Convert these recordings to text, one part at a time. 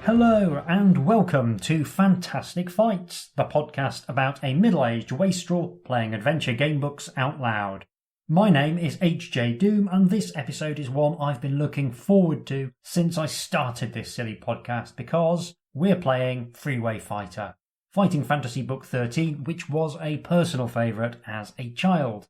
Hello and welcome to Fantastic Fights, the podcast about a middle-aged wastrel playing adventure gamebooks out loud. My name is HJDoom and this episode is one I've been looking forward to since I started this silly podcast because we're playing Freeway Fighter, Fighting Fantasy Book 13, which was a personal favourite as a child.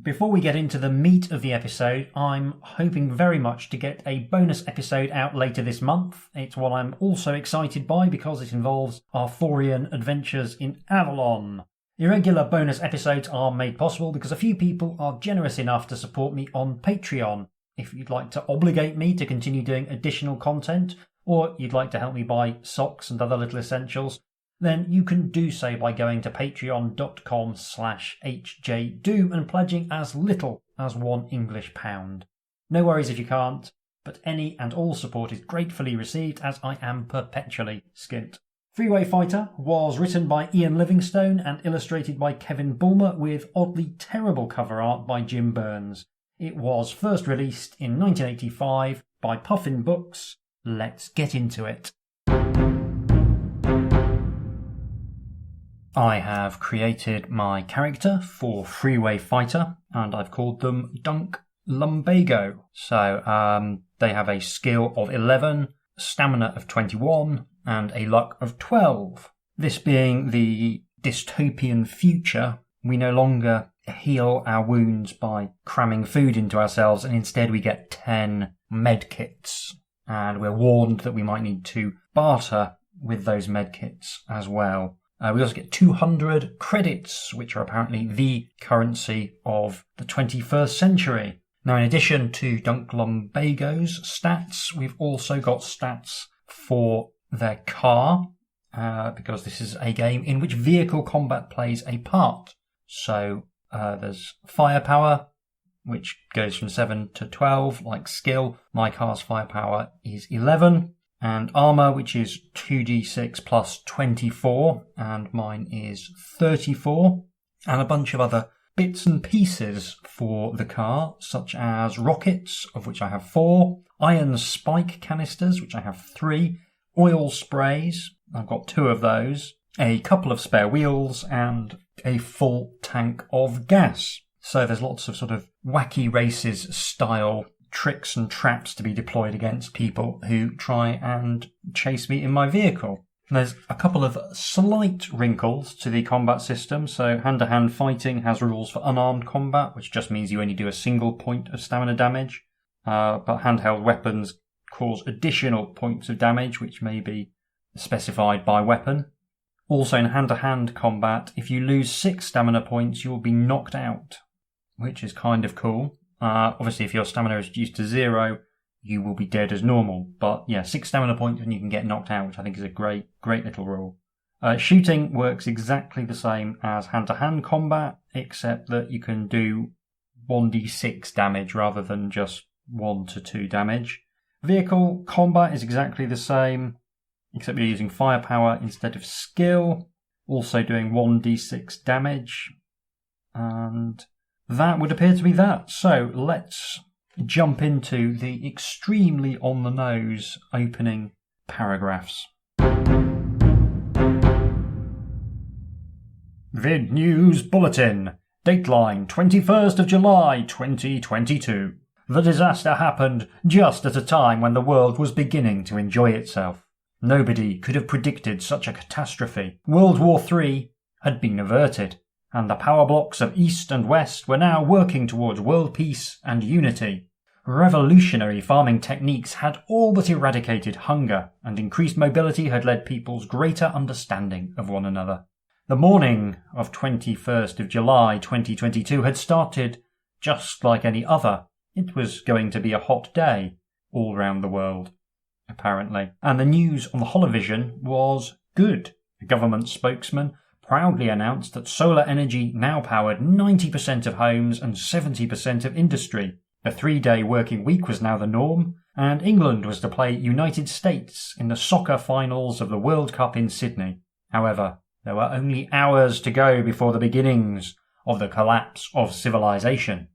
Before we get into the meat of the episode, I'm hoping very much to get a bonus episode out later this month. It's one I'm also excited by because it involves Arthurian adventures in Avalon. Irregular bonus episodes are made possible because a few people are generous enough to support me on Patreon. If you'd like to obligate me to continue doing additional content, or you'd like to help me buy socks and other little essentials, then you can do so by going to patreon.com/HJDoom and pledging as little as £1 English pound. No worries if you can't, but any and all support is gratefully received as I am perpetually skint. Freeway Fighter was written by Ian Livingstone and illustrated by Kevin Bulmer with oddly terrible cover art by Jim Burns. It was first released in 1985 by Puffin Books. Let's get into it. I have created my character for Freeway Fighter and I've called them Dunk Lumbago. So they have a skill of 11, stamina of 21 and a luck of 12. This being the dystopian future, we no longer heal our wounds by cramming food into ourselves and instead we get 10 medkits. And we're warned that we might need to barter with those medkits as well. We also get 200 credits, which are apparently the currency of the 21st century. Now, in addition to Dunk Lumbago's stats, we've also got stats for their car, because this is a game in which vehicle combat plays a part. So there's firepower, which goes from 7 to 12, like skill. My car's firepower is 11. And armour, which is 2d6 plus 24, and mine is 34. And a bunch of other bits and pieces for the car, such as rockets, of which I have 4, iron spike canisters, which I have 3, oil sprays, I've got 2 of those, a couple of spare wheels, and a full tank of gas. So there's lots of sort of wacky races style tricks and traps to be deployed against people who try and chase me in my vehicle. There's a couple of slight wrinkles to the combat system. So hand-to-hand fighting has rules for unarmed combat, which just means you only do a single point of stamina damage. But handheld weapons cause additional points of damage, which may be specified by weapon. Also in hand-to-hand combat, if you lose 6 stamina points, you will be knocked out, which is kind of cool. Obviously, if your stamina is reduced to 0, you will be dead as normal. But yeah, 6 stamina points and you can get knocked out, which I think is a great little rule. Shooting works exactly the same as hand-to-hand combat, except that you can do 1d6 damage rather than just 1 to 2 damage. Vehicle combat is exactly the same, except you're using firepower instead of skill, also doing 1d6 damage. And that would appear to be that. So let's jump into the extremely on-the-nose opening paragraphs. Vid News Bulletin. Dateline 21st of July 2022. The disaster happened just at a time when the world was beginning to enjoy itself. Nobody could have predicted such a catastrophe. World War III had been averted, and the power blocks of East and West were now working towards world peace and unity. Revolutionary farming techniques had all but eradicated hunger, and increased mobility had led people's greater understanding of one another. The morning of 21st of July 2022 had started just like any other. It was going to be a hot day all round the world, apparently. And the news on the holovision was good. A government spokesman proudly announced that solar energy now powered 90% of homes and 70% of industry. The 3-day working week was now the norm, and England was to play United States in the soccer finals of the World Cup in Sydney. However, there were only hours to go before the beginnings of the collapse of civilization.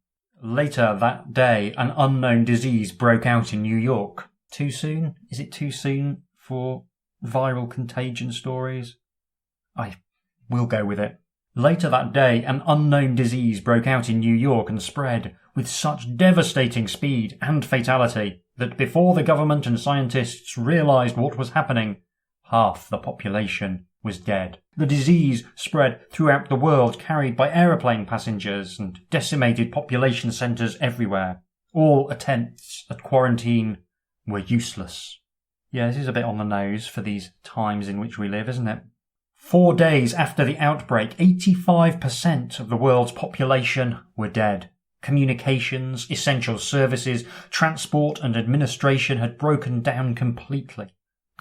Later that day, an unknown disease broke out in New York. Too soon? Is it too soon for viral contagion stories? I will go with it. Later that day, an unknown disease broke out in New York and spread with such devastating speed and fatality that before the government and scientists realised what was happening, half the population was dead. The disease spread throughout the world, carried by aeroplane passengers, and decimated population centres everywhere. All attempts at quarantine were useless. Yeah, this is a bit on the nose for these times in which we live, isn't it? 4 days after the outbreak, 85% of the world's population were dead. Communications, essential services, transport and administration had broken down completely.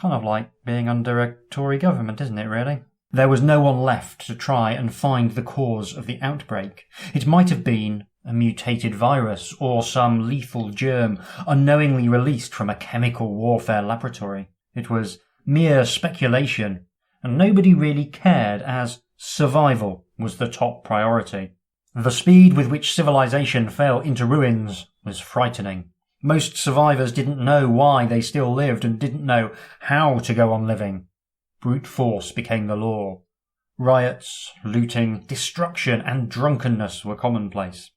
Kind of like being under a Tory government, isn't it, really? There was no one left to try and find the cause of the outbreak. It might have been a mutated virus or some lethal germ unknowingly released from a chemical warfare laboratory. It was mere speculation, and nobody really cared, as survival was the top priority. The speed with which civilization fell into ruins was frightening. Most survivors didn't know why they still lived and didn't know how to go on living. Brute force became the law. Riots, looting, destruction and drunkenness were commonplace.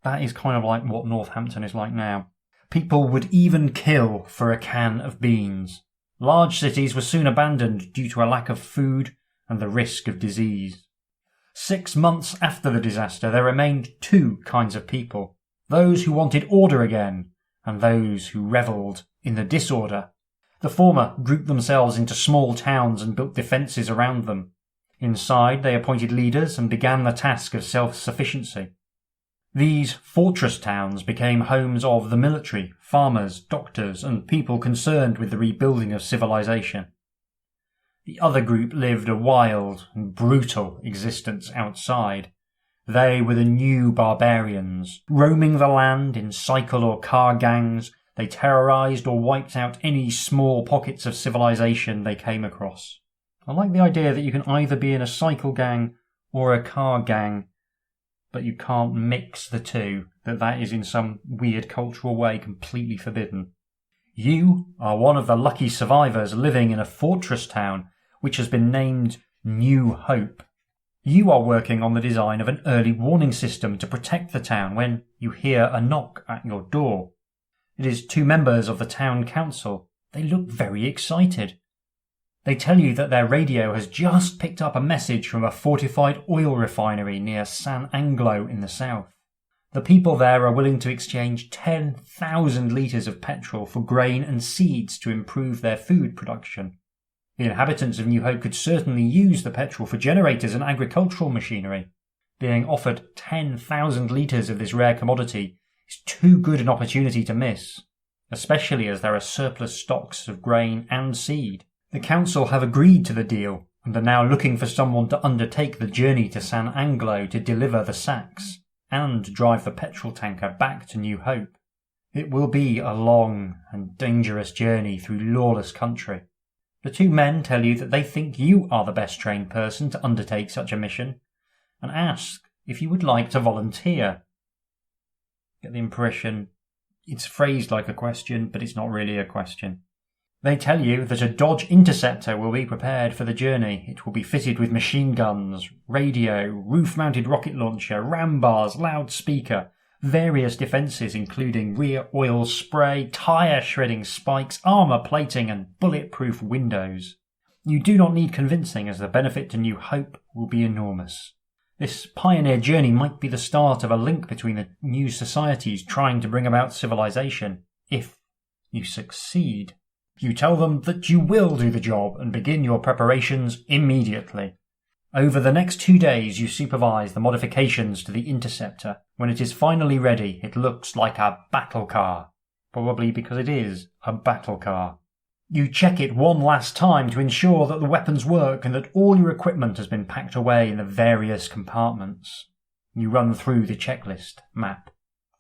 That is kind of like what Northampton is like now. People would even kill for a can of beans. Large cities were soon abandoned due to a lack of food and the risk of disease. 6 months after the disaster, there remained 2 kinds of people. Those who wanted order again, and those who revelled in the disorder. The former grouped themselves into small towns and built defences around them. Inside, they appointed leaders and began the task of self-sufficiency. These fortress towns became homes of the military, farmers, doctors, and people concerned with the rebuilding of civilization. The other group lived a wild and brutal existence outside. They were the new barbarians. Roaming the land in cycle or car gangs, they terrorised or wiped out any small pockets of civilization they came across. I like the idea that you can either be in a cycle gang or a car gang, but you can't mix the two, that is in some weird cultural way completely forbidden. You are one of the lucky survivors living in a fortress town which has been named New Hope. You are working on the design of an early warning system to protect the town when you hear a knock at your door. It is 2 members of the town council. They look very excited. They tell you that their radio has just picked up a message from a fortified oil refinery near San Anglo in the south. The people there are willing to exchange 10,000 litres of petrol for grain and seeds to improve their food production. The inhabitants of New Hope could certainly use the petrol for generators and agricultural machinery. Being offered 10,000 litres of this rare commodity is too good an opportunity to miss, especially as there are surplus stocks of grain and seed. The council have agreed to the deal and are now looking for someone to undertake the journey to San Anglo to deliver the sacks and drive the petrol tanker back to New Hope. It will be a long and dangerous journey through lawless country. The 2 men tell you that they think you are the best trained person to undertake such a mission, and ask if you would like to volunteer. Get the impression it's phrased like a question, but it's not really a question. They tell you that a Dodge Interceptor will be prepared for the journey. It will be fitted with machine guns, radio, roof-mounted rocket launcher, ram bars, loudspeaker, various defences including rear oil spray, tyre shredding spikes, armour plating and bulletproof windows. You do not need convincing, as the benefit to New Hope will be enormous. This pioneer journey might be the start of a link between the new societies trying to bring about civilization, if you succeed. You tell them that you will do the job and begin your preparations immediately. Over the next 2 days you supervise the modifications to the Interceptor. When it is finally ready, it looks like a battle car. Probably because it is a battle car. You check it one last time to ensure that the weapons work and that all your equipment has been packed away in the various compartments. You run through the checklist: map,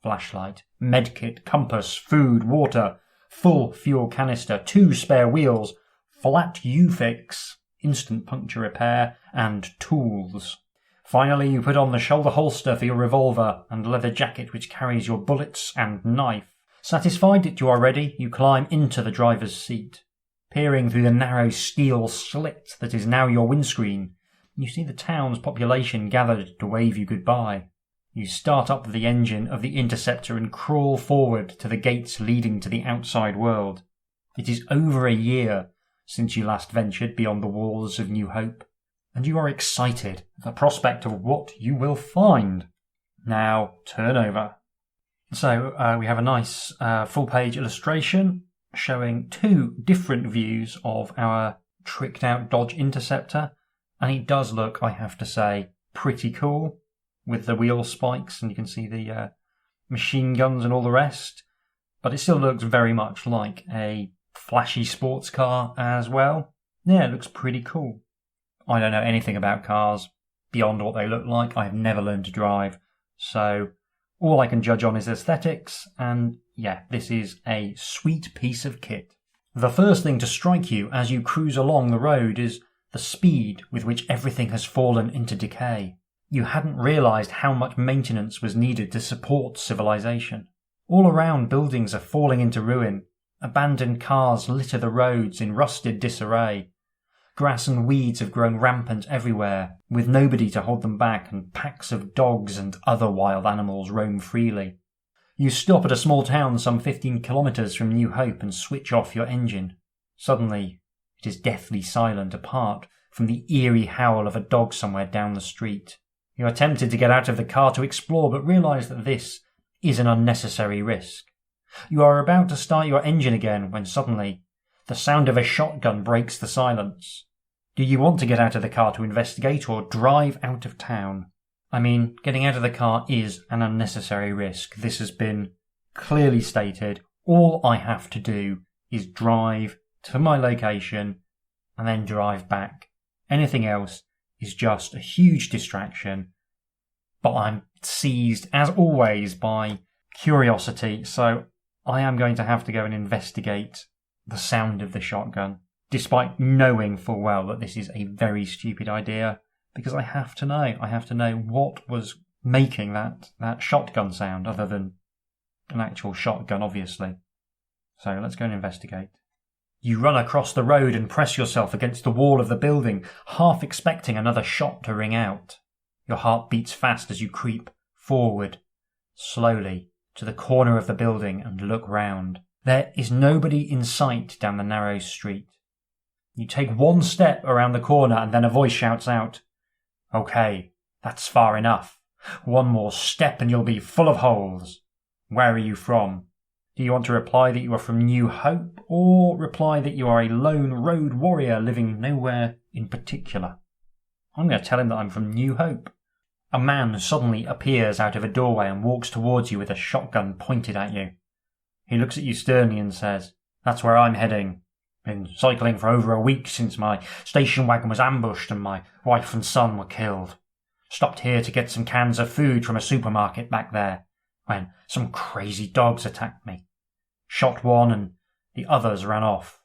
flashlight, medkit, compass, food, water, full fuel canister, 2 spare wheels, flat U-fix, instant puncture repair, and tools. Finally, you put on the shoulder holster for your revolver and leather jacket which carries your bullets and knife. Satisfied that you are ready, you climb into the driver's seat. Peering through the narrow steel slit that is now your windscreen, you see the town's population gathered to wave you goodbye. You start up the engine of the Interceptor and crawl forward to the gates leading to the outside world. It is over a year since you last ventured beyond the walls of New Hope, and you are excited at the prospect of what you will find. Now, turn over. So, we have a nice full-page illustration showing two different views of our tricked-out Dodge Interceptor, and it does look, I have to say, pretty cool, with the wheel spikes, and you can see the machine guns and all the rest, but it still looks very much like a flashy sports car as well. Yeah, it looks pretty cool. I don't know anything about cars beyond what they look like. I have never learned to drive, so all I can judge on is aesthetics, and yeah, this is a sweet piece of kit. The first thing to strike you as you cruise along the road is the speed with which everything has fallen into decay. You hadn't realised how much maintenance was needed to support civilization. All around, buildings are falling into ruin. Abandoned cars litter the roads in rusted disarray. Grass and weeds have grown rampant everywhere, with nobody to hold them back, and packs of dogs and other wild animals roam freely. You stop at a small town some 15 kilometres from New Hope and switch off your engine. Suddenly, it is deathly silent apart from the eerie howl of a dog somewhere down the street. You are tempted to get out of the car to explore, but realise that this is an unnecessary risk. You are about to start your engine again when suddenly the sound of a shotgun breaks the silence. Do you want to get out of the car to investigate or drive out of town? I mean, getting out of the car is an unnecessary risk. This has been clearly stated. All I have to do is drive to my location and then drive back. Anything else is just a huge distraction. But I'm seized, as always, by curiosity, so I am going to have to go and investigate the sound of the shotgun, despite knowing full well that this is a very stupid idea, because I have to know what was making that shotgun sound, other than an actual shotgun, obviously. So let's go and investigate. You run across the road and press yourself against the wall of the building, half expecting another shot to ring out. Your heart beats fast as you creep forward, slowly, to the corner of the building and look round. There is nobody in sight down the narrow street. You take one step around the corner and then a voice shouts out, "Okay, that's far enough. One more step and you'll be full of holes. Where are you from?" Do you want to reply that you are from New Hope, or reply that you are a lone road warrior living nowhere in particular? I'm going to tell him that I'm from New Hope. A man suddenly appears out of a doorway and walks towards you with a shotgun pointed at you. He looks at you sternly and says, "That's where I'm heading. Been cycling for over a week since my station wagon was ambushed and my wife and son were killed. Stopped here to get some cans of food from a supermarket back there, when some crazy dogs attacked me. Shot one and the others ran off.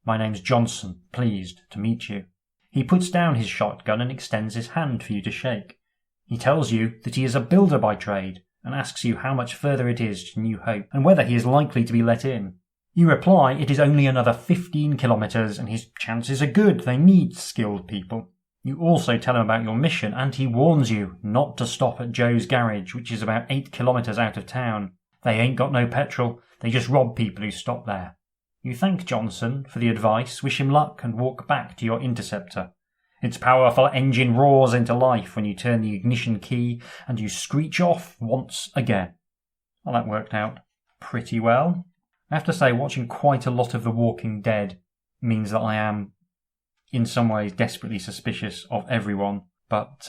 My name's Johnson, pleased to meet you." He puts down his shotgun and extends his hand for you to shake. He tells you that he is a builder by trade and asks you how much further it is to New Hope and whether he is likely to be let in. You reply it is only another 15 kilometres and his chances are good. They need skilled people. You also tell him about your mission, and he warns you not to stop at Joe's garage, which is about 8 kilometres out of town. They ain't got no petrol, they just rob people who stop there. You thank Johnson for the advice, wish him luck, and walk back to your Interceptor. Its powerful engine roars into life when you turn the ignition key, and you screech off once again. Well, that worked out pretty well. I have to say, watching quite a lot of The Walking Dead means that I am in some ways desperately suspicious of everyone, but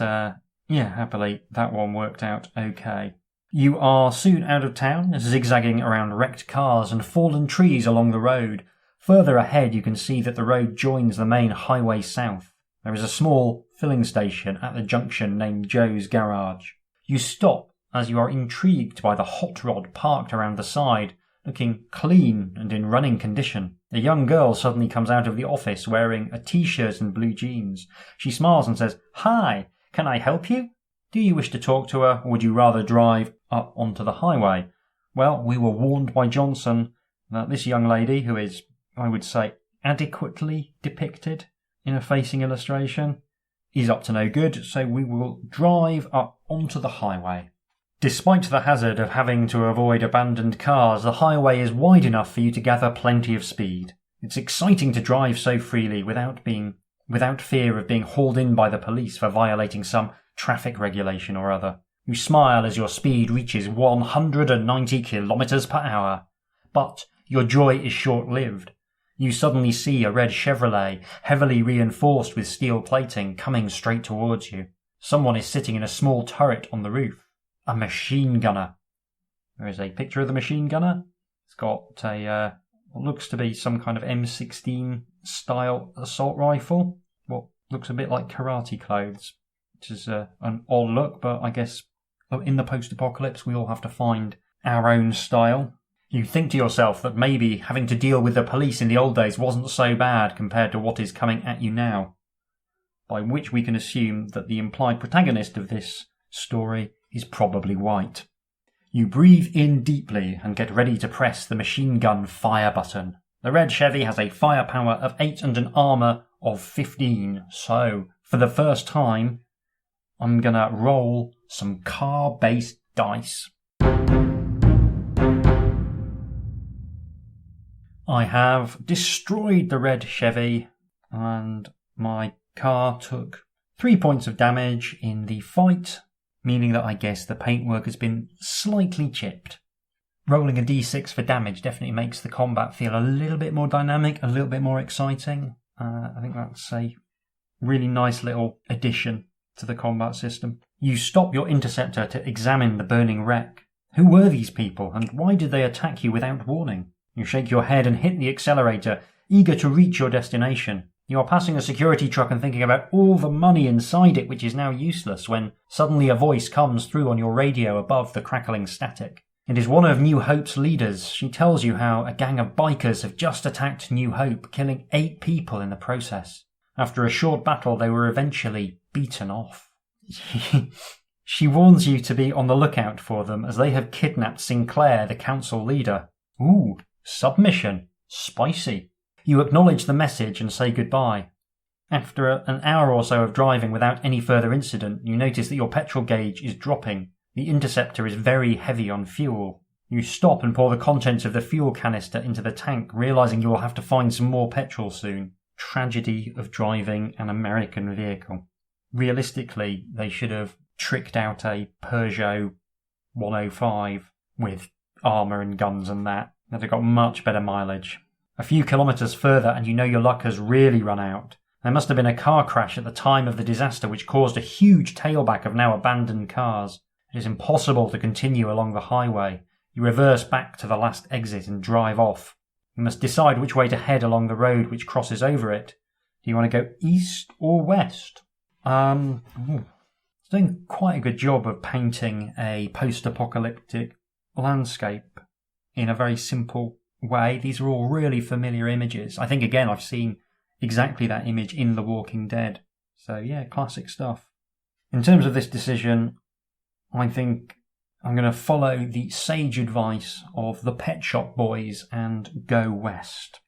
happily that one worked out okay. You are soon out of town, zigzagging around wrecked cars and fallen trees along the road. Further ahead you can see that the road joins the main highway south. There is a small filling station at the junction named Joe's Garage. You stop as you are intrigued by the hot rod parked around the side, looking clean and in running condition. A young girl suddenly comes out of the office wearing a t-shirt and blue jeans. She smiles and says, "Hi, can I help you?" Do you wish to talk to her, or would you rather drive up onto the highway? Well, we were warned by Johnson that this young lady, who is, I would say, adequately depicted in a facing illustration, is up to no good, so we will drive up onto the highway. Despite the hazard of having to avoid abandoned cars, the highway is wide enough for you to gather plenty of speed. It's exciting to drive so freely without fear of being hauled in by the police for violating some traffic regulation or other. You smile as your speed reaches 190 kilometers per hour. But your joy is short-lived. You suddenly see a red Chevrolet, heavily reinforced with steel plating, coming straight towards you. Someone is sitting in a small turret on the roof. A machine gunner. There is a picture of the machine gunner. It's got what looks to be some kind of M16 style assault rifle. What looks a bit like karate clothes, which is an odd look, but I guess in the post-apocalypse we all have to find our own style. You think to yourself that maybe having to deal with the police in the old days wasn't so bad compared to what is coming at you now. By which we can assume that the implied protagonist of this story is probably white. You breathe in deeply and get ready to press the machine gun fire button. The red Chevy has a firepower of 8 and an armour of 15, so for the first time I'm gonna roll some car-based dice. I have destroyed the red Chevy and my car took 3 points of damage in the fight, meaning that I guess the paintwork has been slightly chipped. Rolling a d6 for damage definitely makes the combat feel a little bit more dynamic, a little bit more exciting. I think that's a really nice little addition to the combat system. You stop your interceptor to examine the burning wreck. Who were these people, and why did they attack you without warning? You shake your head and hit the accelerator, eager to reach your destination. You are passing a security truck and thinking about all the money inside it, which is now useless, when suddenly a voice comes through on your radio above the crackling static. It is one of New Hope's leaders. She tells you how a gang of bikers have just attacked New Hope, killing 8 people in the process. After a short battle, they were eventually beaten off. She warns you to be on the lookout for them, as they have kidnapped Sinclair, the council leader. Ooh, submission. Spicy. You acknowledge the message and say goodbye. After an hour or so of driving without any further incident, you notice that your petrol gauge is dropping. The interceptor is very heavy on fuel. You stop and pour the contents of the fuel canister into the tank, realising you will have to find some more petrol soon. Tragedy of driving an American vehicle. Realistically, they should have tricked out a Peugeot 105 with armour and guns and that. They'd have got much better mileage. A few kilometres further and you know your luck has really run out. There must have been a car crash at the time of the disaster which caused a huge tailback of now abandoned cars. It is impossible to continue along the highway. You reverse back to the last exit and drive off. You must decide which way to head along the road which crosses over it. Do you want to go east or west? It's doing quite a good job of painting a post-apocalyptic landscape in a very simple way. These are all really familiar images. I think, again, I've seen exactly that image in The Walking Dead. So, yeah, classic stuff. In terms of this decision, I think I'm going to follow the sage advice of the Pet Shop Boys and go west.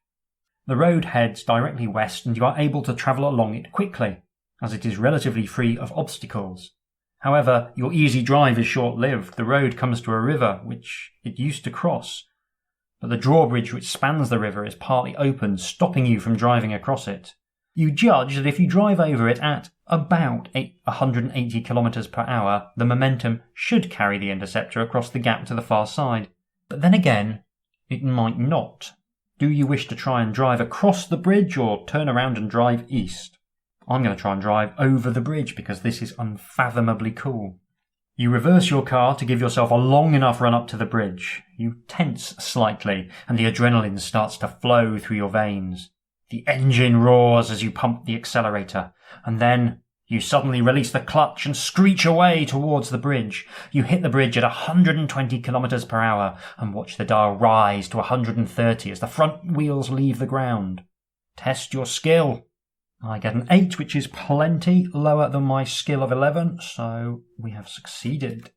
The road heads directly west and you are able to travel along it quickly, as it is relatively free of obstacles. However, your easy drive is short-lived. The road comes to a river, which it used to cross, but the drawbridge which spans the river is partly open, stopping you from driving across it. You judge that if you drive over it at about 180 kilometers per hour, the momentum should carry the interceptor across the gap to the far side. But then again, it might not. Do you wish to try and drive across the bridge or turn around and drive east? I'm going to try and drive over the bridge because this is unfathomably cool. You reverse your car to give yourself a long enough run up to the bridge. You tense slightly and the adrenaline starts to flow through your veins. The engine roars as you pump the accelerator, and then you suddenly release the clutch and screech away towards the bridge. You hit the bridge at 120 kilometers per hour and watch the dial rise to 130 as the front wheels leave the ground. Test your skill. I get an 8, which is plenty lower than my skill of 11, so we have succeeded.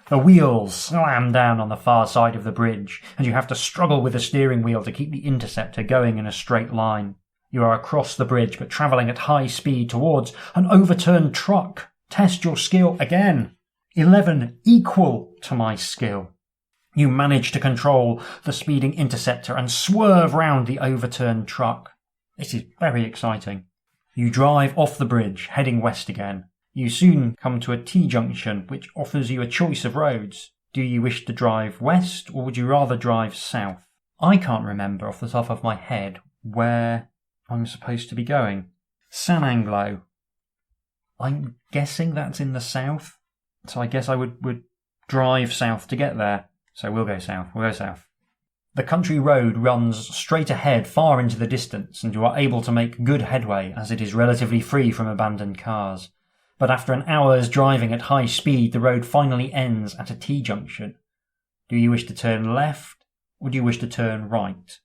The wheels slam down on the far side of the bridge, and you have to struggle with the steering wheel to keep the interceptor going in a straight line. You are across the bridge, but travelling at high speed towards an overturned truck. Test your skill again. 11 equal to my skill. You manage to control the speeding interceptor and swerve round the overturned truck. This is very exciting. You drive off the bridge, heading west again. You soon come to a T-junction, which offers you a choice of roads. Do you wish to drive west, or would you rather drive south? I can't remember off the top of my head where I'm supposed to be going. San Anglo. I'm guessing that's in the south, so I guess I would drive south to get there. So we'll go south. The country road runs straight ahead far into the distance, and you are able to make good headway as it is relatively free from abandoned cars. But after an hour's driving at high speed, the road finally ends at a T-junction. Do you wish to turn left, or do you wish to turn right?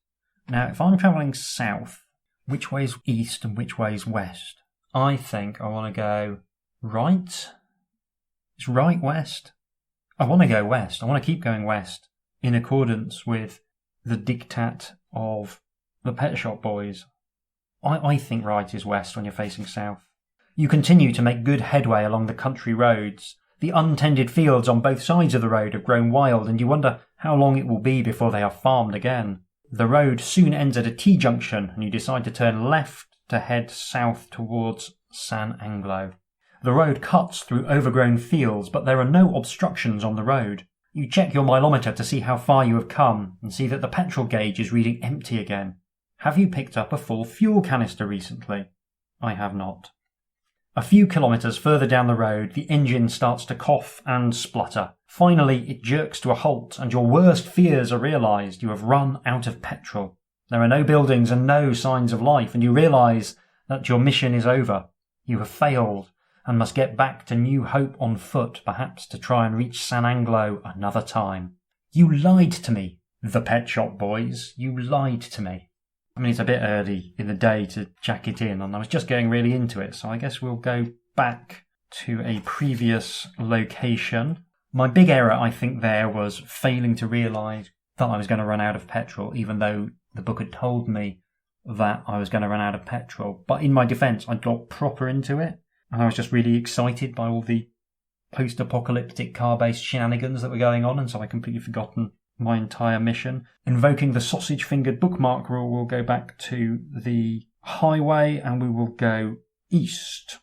Now, if I'm travelling south, which way is east and which way is west? I think I want to go right. Is right west? I want to go west. I want to keep going west in accordance with the diktat of the Pet Shop Boys. I think right is west when you're facing south. You continue to make good headway along the country roads. The untended fields on both sides of the road have grown wild, and you wonder how long it will be before they are farmed again. The road soon ends at a T-junction, and you decide to turn left to head south towards San Anglo. The road cuts through overgrown fields, but there are no obstructions on the road. You check your mileometer to see how far you have come, and see that the petrol gauge is reading empty again. Have you picked up a full fuel canister recently? I have not. A few kilometres further down the road, the engine starts to cough and splutter. Finally, it jerks to a halt, and your worst fears are realised. You have run out of petrol. There are no buildings and no signs of life, and you realise that your mission is over. You have failed, and must get back to New Hope on foot, perhaps to try and reach San Anglo another time. You lied to me, the Pet Shop Boys. You lied to me. I mean, it's a bit early in the day to jack it in, and I was just getting really into it, so I guess we'll go back to a previous location. My big error, I think, there was failing to realise that I was going to run out of petrol, even though the book had told me that I was going to run out of petrol. But in my defence, I got proper into it, and I was just really excited by all the post-apocalyptic car-based shenanigans that were going on, and so I completely forgotten my entire mission. Invoking the sausage-fingered bookmark rule, we'll go back to the highway and we will go east.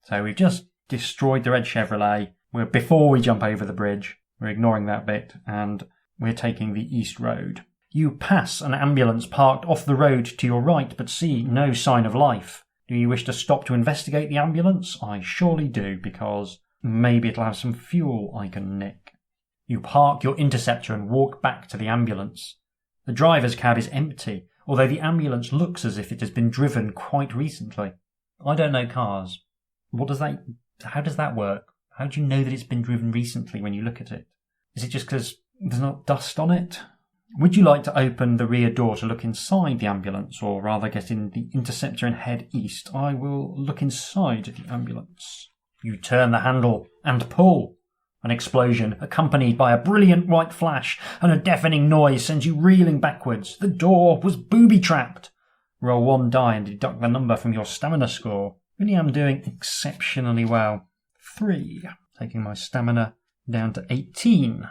So we've just destroyed the red Chevrolet. Before we jump over the bridge, we're ignoring that bit, and we're taking the east road. You pass an ambulance parked off the road to your right, but see no sign of life. Do you wish to stop to investigate the ambulance? I surely do, because maybe it'll have some fuel I can nick. You park your interceptor and walk back to the ambulance. The driver's cab is empty, although the ambulance looks as if it has been driven quite recently. I don't know cars. How does that work? How do you know that it's been driven recently when you look at it? Is it just because there's not dust on it? Would you like to open the rear door to look inside the ambulance, or rather get in the interceptor and head east? I will look inside the ambulance. You turn the handle and pull. An explosion, accompanied by a brilliant white flash and a deafening noise, sends you reeling backwards. The door was booby-trapped. Roll 1 die and deduct the number from your stamina score. Really am doing exceptionally well. 3, taking my stamina down to 18.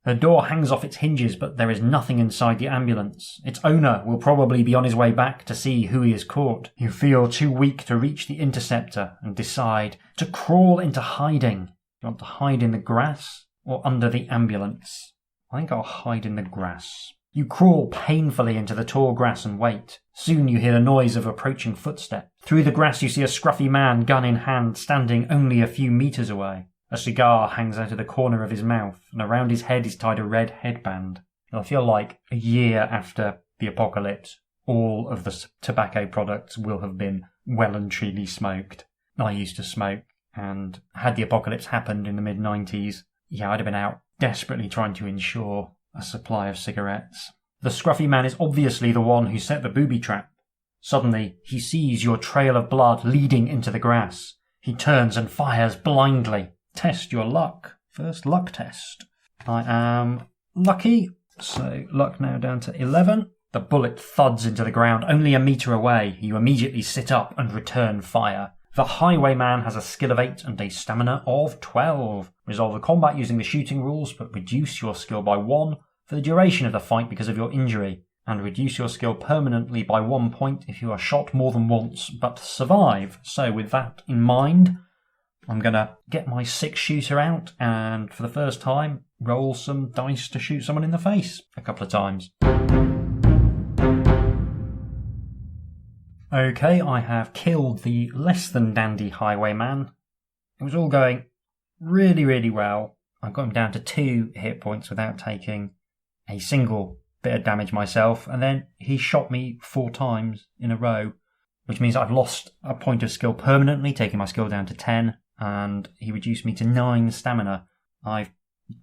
The door hangs off its hinges, but there is nothing inside the ambulance. Its owner will probably be on his way back to see who he has caught. You feel too weak to reach the interceptor and decide to crawl into hiding. Do you want to hide in the grass or under the ambulance? I think I'll hide in the grass. You crawl painfully into the tall grass and wait. Soon you hear the noise of approaching footsteps. Through the grass you see a scruffy man, gun in hand, standing only a few metres away. A cigar hangs out of the corner of his mouth, and around his head is tied a red headband. I feel like a year after the apocalypse, all of the tobacco products will have been well and truly smoked. I used to smoke. And had the apocalypse happened in the mid-90s, I'd have been out desperately trying to ensure a supply of cigarettes. The scruffy man is obviously the one who set the booby trap. Suddenly, he sees your trail of blood leading into the grass. He turns and fires blindly. Test your luck. First luck test. I am lucky, so luck now down to 11. The bullet thuds into the ground only a metre away. You immediately sit up and return fire. The highwayman has a skill of 8 and a stamina of 12. Resolve the combat using the shooting rules, but reduce your skill by 1 for the duration of the fight because of your injury, and reduce your skill permanently by 1 point if you are shot more than once but survive. So with that in mind, I'm going to get my 6-shooter out and for the first time roll some dice to shoot someone in the face a couple of times. Okay, I have killed the less than dandy highwayman. It was all going really, really well. I got him down to 2 hit points without taking a single bit of damage myself, and then he shot me 4 times in a row, which means I've lost a point of skill permanently, taking my skill down to 10, and he reduced me to 9 stamina. I've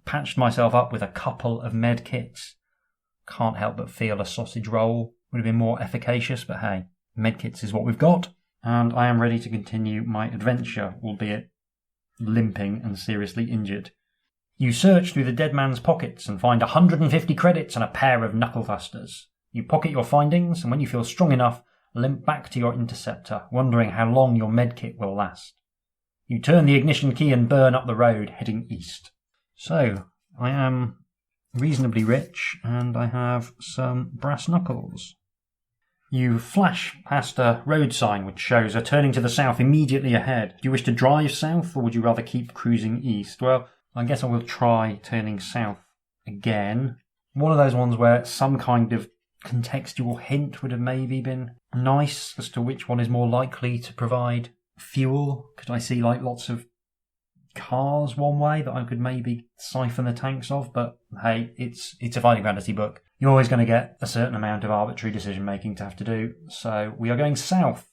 patched myself up with a couple of med kits. Can't help but feel a sausage roll would have been more efficacious, but hey, medkits is what we've got, and I am ready to continue my adventure, albeit limping and seriously injured. You search through the dead man's pockets and find 150 credits and a pair of knuckle-thusters. You pocket your findings, and when you feel strong enough, limp back to your interceptor, wondering how long your medkit will last. You turn the ignition key and burn up the road, heading east. So, I am reasonably rich, and I have some brass knuckles. You flash past a road sign which shows a turning to the south immediately ahead. Do you wish to drive south, or would you rather keep cruising east? Well, I guess I will try turning south again. One of those ones where some kind of contextual hint would have maybe been nice as to which one is more likely to provide fuel. Could I see like lots of cars one way that I could maybe siphon the tanks of? But hey, it's a fighting fantasy book. You're always going to get a certain amount of arbitrary decision making to have to do. So we are going south.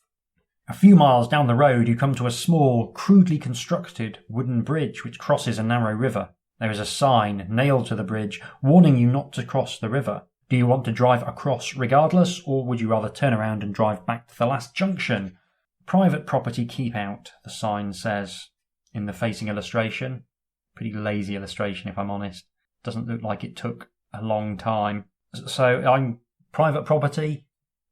A few miles down the road, you come to a small, crudely constructed wooden bridge which crosses a narrow river. There is a sign nailed to the bridge warning you not to cross the river. Do you want to drive across regardless, or would you rather turn around and drive back to the last junction? Private property keep out, the sign says in the facing illustration. Pretty lazy illustration, if I'm honest. Doesn't look like it took a long time. So I'm private property.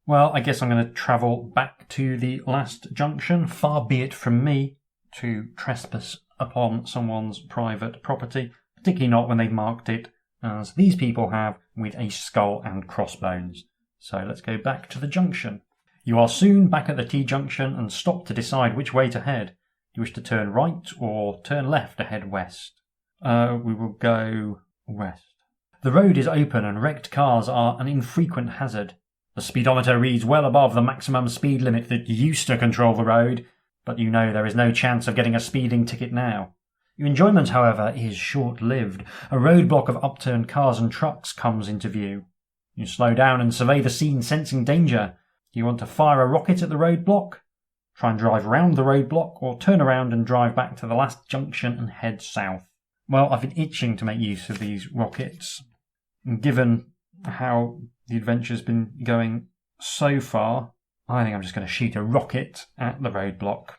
Well, I guess I'm going to travel back to the last junction. Far be it from me to trespass upon someone's private property, particularly not when they've marked it, as these people have, with a skull and crossbones. So let's go back to the junction. You are soon back at the T-junction and stop to decide which way to head. Do you wish to turn right or turn left to head west? We will go west. The road is open and wrecked cars are an infrequent hazard. The speedometer reads well above the maximum speed limit that used to control the road, but you know there is no chance of getting a speeding ticket now. Your enjoyment, however, is short-lived. A roadblock of upturned cars and trucks comes into view. You slow down and survey the scene, sensing danger. Do you want to fire a rocket at the roadblock? Try and drive round the roadblock, or turn around and drive back to the last junction and head south? Well, I've been itching to make use of these rockets. And given how the adventure's been going so far, I think I'm just going to shoot a rocket at the roadblock.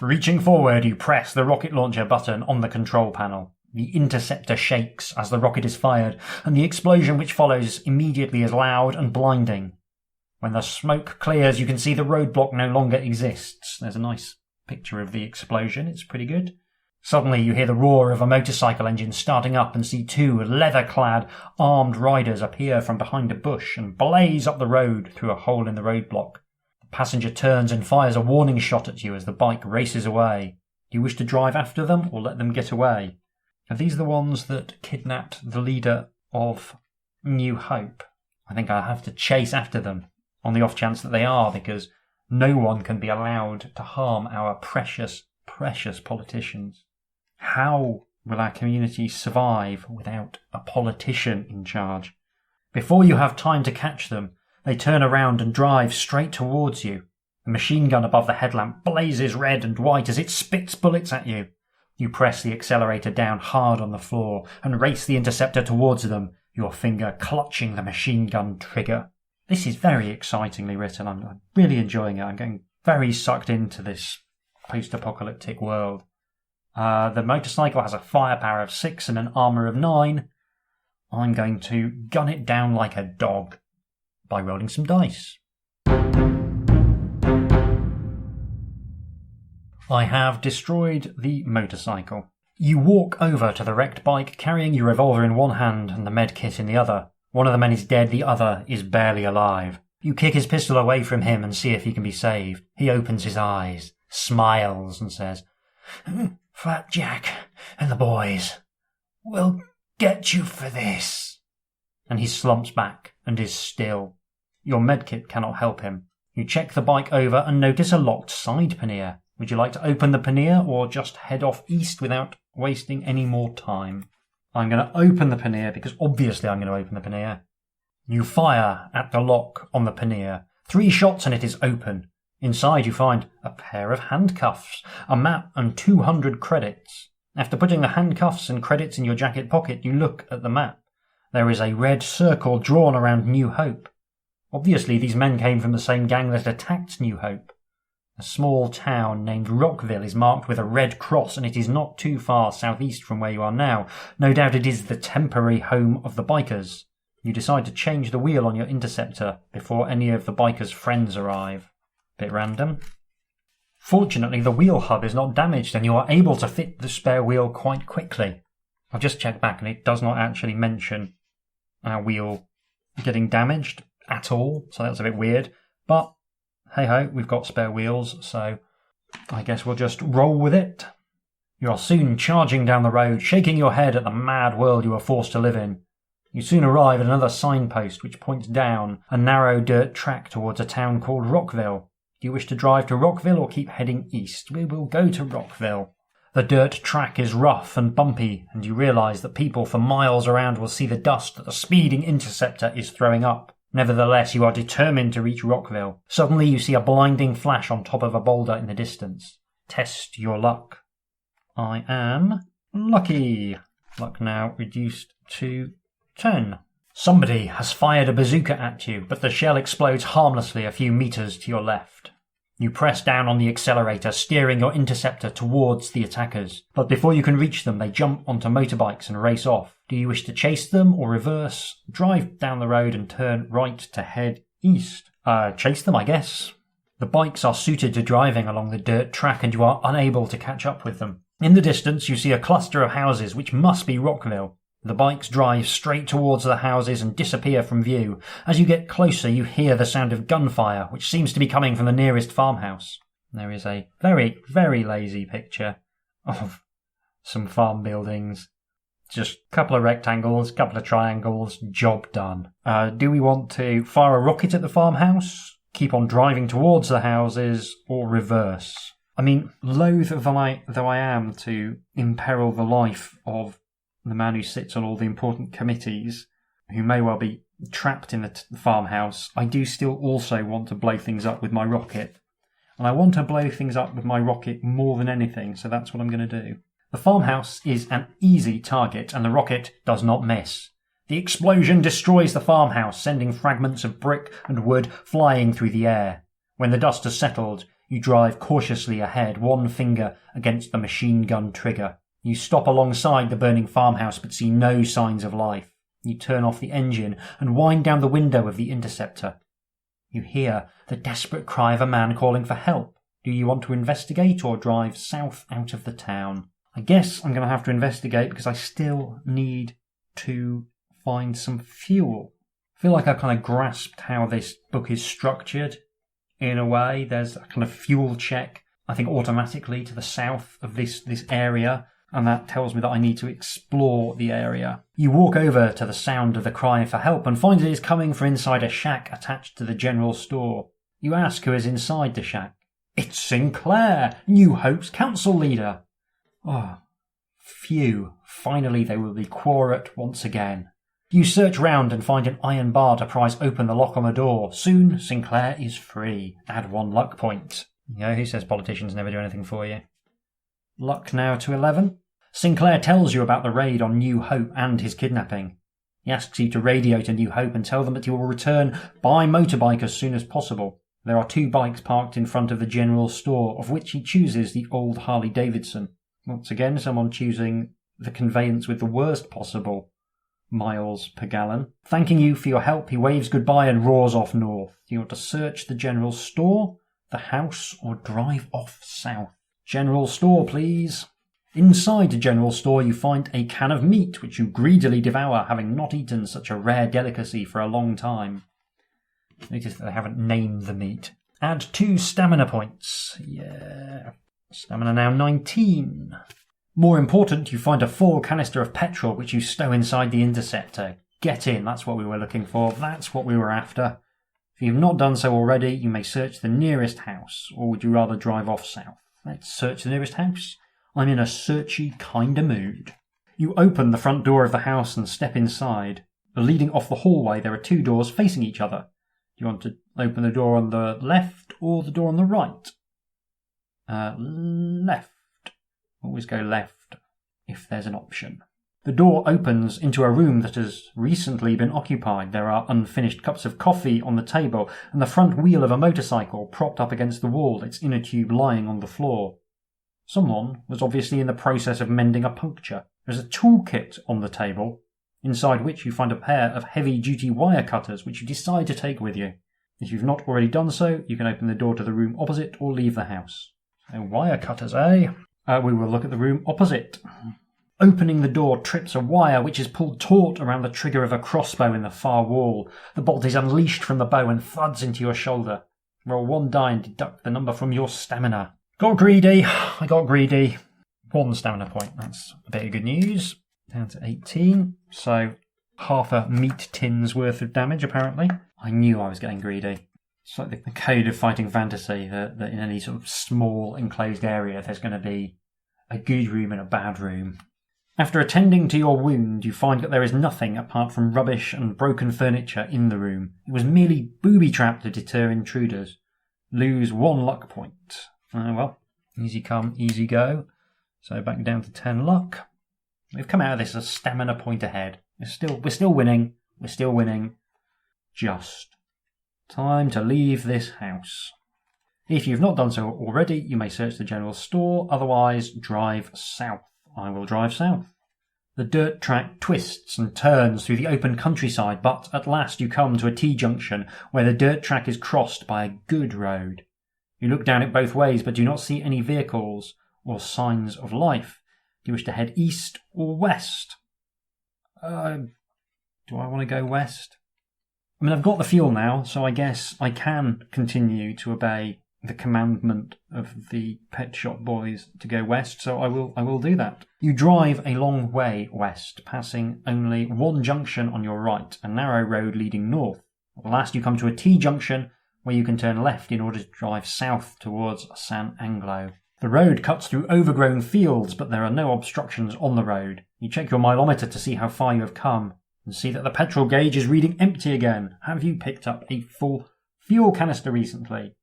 Reaching forward, you press the rocket launcher button on the control panel. The interceptor shakes as the rocket is fired, and the explosion which follows immediately is loud and blinding. When the smoke clears, you can see the roadblock no longer exists. There's a nice picture of the explosion. It's pretty good. Suddenly you hear the roar of a motorcycle engine starting up and see 2 leather-clad, armed riders appear from behind a bush and blaze up the road through a hole in the roadblock. The passenger turns and fires a warning shot at you as the bike races away. Do you wish to drive after them or let them get away? Are these the ones that kidnapped the leader of New Hope? I think I'll have to chase after them, on the off chance that they are, because no one can be allowed to harm our precious, precious politicians. How will our community survive without a politician in charge? Before you have time to catch them, they turn around and drive straight towards you. The machine gun above the headlamp blazes red and white as it spits bullets at you. You press the accelerator down hard on the floor and race the interceptor towards them, your finger clutching the machine gun trigger. This is very excitingly written. I'm really enjoying it. I'm getting very sucked into this post-apocalyptic world. The motorcycle has a firepower of 6 and an armour of 9. I'm going to gun it down like a dog. by rolling some dice. I have destroyed the motorcycle. You walk over to the wrecked bike carrying your revolver in one hand and the med kit in the other. One of the men is dead, the other is barely alive. You kick his pistol away from him and see if he can be saved. He opens his eyes, smiles and says, "Fat Jack and the boys will get you for this." And he slumps back and is still. Your medkit cannot help him. You check the bike over and notice a locked side pannier. Would you like to open the pannier or just head off east without wasting any more time? I'm going to open the pannier because obviously I'm going to open the pannier. You fire at the lock on the pannier. 3 shots and it is open. Inside you find a pair of handcuffs, a map and 200 credits. After putting the handcuffs and credits in your jacket pocket, you look at the map. There is a red circle drawn around New Hope. Obviously these men came from the same gang that attacked New Hope. A small town named Rockville is marked with a red cross and it is not too far southeast from where you are now. No doubt it is the temporary home of the bikers. You decide to change the wheel on your interceptor before any of the bikers' friends arrive. Bit random. Fortunately, the wheel hub is not damaged and you are able to fit the spare wheel quite quickly. I've just checked back and it does not actually mention our wheel getting damaged at all, so that's a bit weird. But hey ho, we've got spare wheels, so I guess we'll just roll with it. You are soon charging down the road, shaking your head at the mad world you are forced to live in. You soon arrive at another signpost which points down a narrow dirt track towards a town called Rockville. Do you wish to drive to Rockville or keep heading east? We will go to Rockville. The dirt track is rough and bumpy, and you realise that people for miles around will see the dust that the speeding interceptor is throwing up. Nevertheless, you are determined to reach Rockville. Suddenly you see a blinding flash on top of a boulder in the distance. Test your luck. I am lucky. Luck now reduced to 10. Somebody has fired a bazooka at you, but the shell explodes harmlessly a few meters to your left. You press down on the accelerator, steering your interceptor towards the attackers. But before you can reach them, they jump onto motorbikes and race off. Do you wish to chase them or reverse? Drive down the road and turn right to head east. Chase them, I guess. The bikes are suited to driving along the dirt track and you are unable to catch up with them. In the distance, you see a cluster of houses, which must be Rockville. The bikes drive straight towards the houses and disappear from view. As you get closer, you hear the sound of gunfire, which seems to be coming from the nearest farmhouse. There is a very, very lazy picture of some farm buildings. Just a couple of rectangles, couple of triangles, job done. Do we want to fire a rocket at the farmhouse, keep on driving towards the houses, or reverse? I mean, loath though I am to imperil the life of the man who sits on all the important committees, who may well be trapped in the farmhouse, I do still also want to blow things up with my rocket. And I want to blow things up with my rocket more than anything, so that's what I'm going to do. The farmhouse is an easy target, and the rocket does not miss. The explosion destroys the farmhouse, sending fragments of brick and wood flying through the air. When the dust has settled, you drive cautiously ahead, one finger against the machine gun trigger. You stop alongside the burning farmhouse but see no signs of life. You turn off the engine and wind down the window of the interceptor. You hear the desperate cry of a man calling for help. Do you want to investigate or drive south out of the town? I guess I'm going to have to investigate because I still need to find some fuel. I feel like I kind of grasped how this book is structured. In a way, there's a kind of fuel check, I think automatically to the south of this area. And that tells me that I need to explore the area. You walk over to the sound of the cry for help and find it is coming from inside a shack attached to the general store. You ask who is inside the shack. It's Sinclair, New Hope's council leader. Oh, phew. Finally they will be quiet once again. You search round and find an iron bar to prise open the lock on the door. Soon Sinclair is free. Add 1 luck point. You know, who says politicians never do anything for you? Luck now to 11. Sinclair tells you about the raid on New Hope and his kidnapping. He asks you to radio to New Hope and tell them that he will return by motorbike as soon as possible. There are 2 bikes parked in front of the general store, of which he chooses the old Harley-Davidson. Once again, someone choosing the conveyance with the worst possible miles per gallon. Thanking you for your help, he waves goodbye and roars off north. You want to search the general store, the house, or drive off south? General store, please. Inside the general store you find a can of meat, which you greedily devour, having not eaten such a rare delicacy for a long time. Notice that they haven't named the meat. Add 2 stamina points. Yeah. Stamina now 19. More important, you find a full canister of petrol which you stow inside the interceptor. Get in, that's what we were looking for, that's what we were after. If you've not done so already, you may search the nearest house, or would you rather drive off south? Let's search the nearest house. I'm in a searchy kinda mood. You open the front door of the house and step inside. Leading off the hallway, there are 2 doors facing each other. Do you want to open the door on the left or the door on the right? Left. Always go left if there's an option. The door opens into a room that has recently been occupied. There are unfinished cups of coffee on the table and the front wheel of a motorcycle propped up against the wall, its inner tube lying on the floor. Someone was obviously in the process of mending a puncture. There's a toolkit on the table, inside which you find a pair of heavy-duty wire cutters which you decide to take with you. If you've not already done so, you can open the door to the room opposite or leave the house. So wire cutters, eh? We will look at the room opposite. Opening the door trips a wire which is pulled taut around the trigger of a crossbow in the far wall. The bolt is unleashed from the bow and thuds into your shoulder. Roll 1 die and deduct the number from your stamina. Got greedy. I got greedy. 1 stamina point. That's a bit of good news. Down to 18. So half a meat tin's worth of damage, apparently. I knew I was getting greedy. It's like the code of fighting fantasy, that in any sort of small enclosed area there's going to be a good room and a bad room. After attending to your wound, you find that there is nothing apart from rubbish and broken furniture in the room. It was merely booby-trapped to deter intruders. Lose 1 luck point. Well, easy come, easy go. So back down to 10 luck. We've come out of this a stamina point ahead. We're still winning. We're still winning. Just time to leave this house. If you've not done so already, you may search the general store. Otherwise, drive south. I will drive south. The dirt track twists and turns through the open countryside, but at last you come to a T-junction where the dirt track is crossed by a good road. You look down it both ways, but do not see any vehicles or signs of life. Do you wish to head east or west? Do I want to go west? I mean, I've got the fuel now, so I guess I can continue to obey the commandment of the pet shop boys to go west, so I will do that. You drive a long way west, passing only 1 junction on your right, a narrow road leading north. At last you come to a T-junction where you can turn left in order to drive south towards San Anglo. The road cuts through overgrown fields, but there are no obstructions on the road. You check your mileometer to see how far you have come, and see that the petrol gauge is reading empty again. Have you picked up a full fuel canister recently?